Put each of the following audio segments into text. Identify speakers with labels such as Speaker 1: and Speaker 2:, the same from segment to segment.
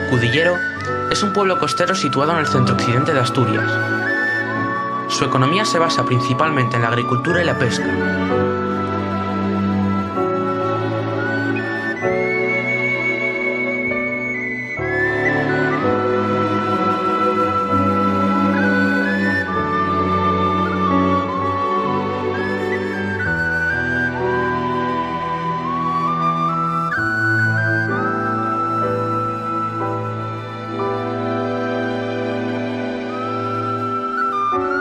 Speaker 1: Cudillero es un pueblo costero situado en el centro-occidente de Asturias. Su economía se basa principalmente en la agricultura y la pesca.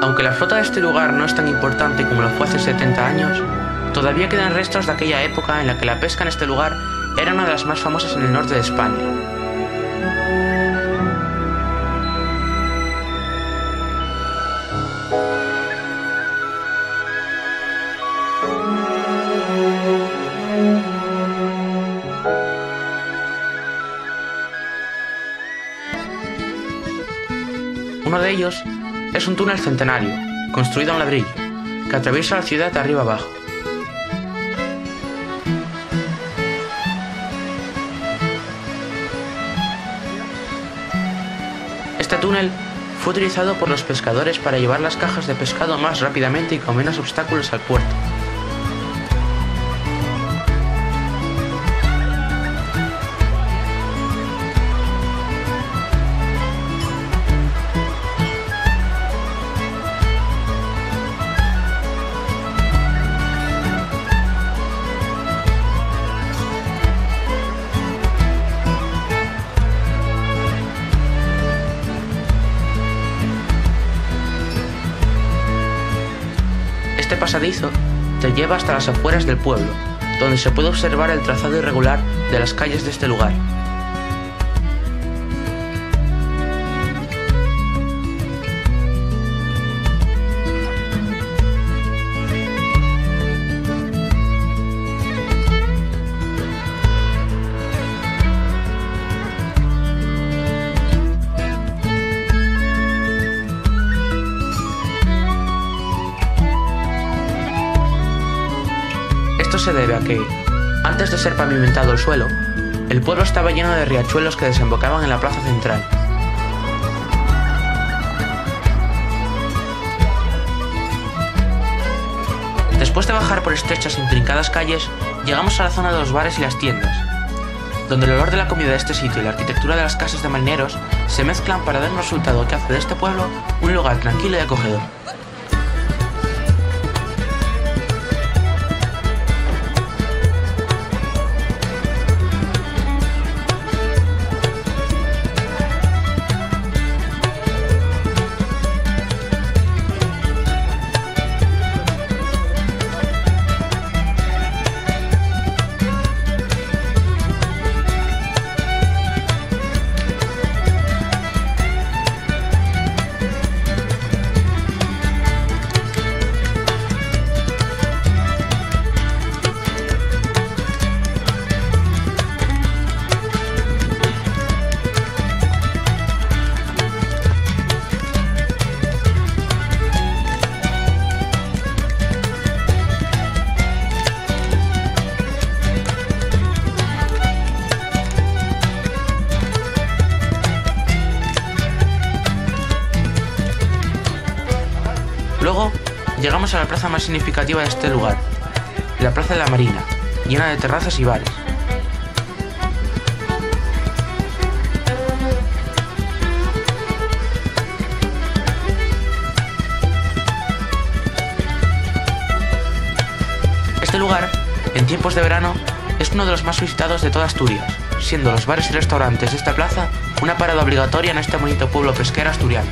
Speaker 1: Aunque la flota de este lugar no es tan importante como lo fue hace 70 años, todavía quedan restos de aquella época en la que la pesca en este lugar era una de las más famosas en el norte de España. Uno de ellos es un túnel centenario, construido en ladrillo, que atraviesa la ciudad de arriba abajo. Este túnel fue utilizado por los pescadores para llevar las cajas de pescado más rápidamente y con menos obstáculos al puerto. Este pasadizo te lleva hasta las afueras del pueblo, donde se puede observar el trazado irregular de las calles de este lugar. Esto se debe a que, antes de ser pavimentado el suelo, el pueblo estaba lleno de riachuelos que desembocaban en la plaza central. Después de bajar por estrechas e intrincadas calles, llegamos a la zona de los bares y las tiendas, donde el olor de la comida de este sitio y la arquitectura de las casas de marineros se mezclan para dar un resultado que hace de este pueblo un lugar tranquilo y acogedor. Luego, llegamos a la plaza más significativa de este lugar, la Plaza de la Marina, llena de terrazas y bares. Este lugar, en tiempos de verano, es uno de los más visitados de toda Asturias, siendo los bares y restaurantes de esta plaza una parada obligatoria en este bonito pueblo pesquero asturiano.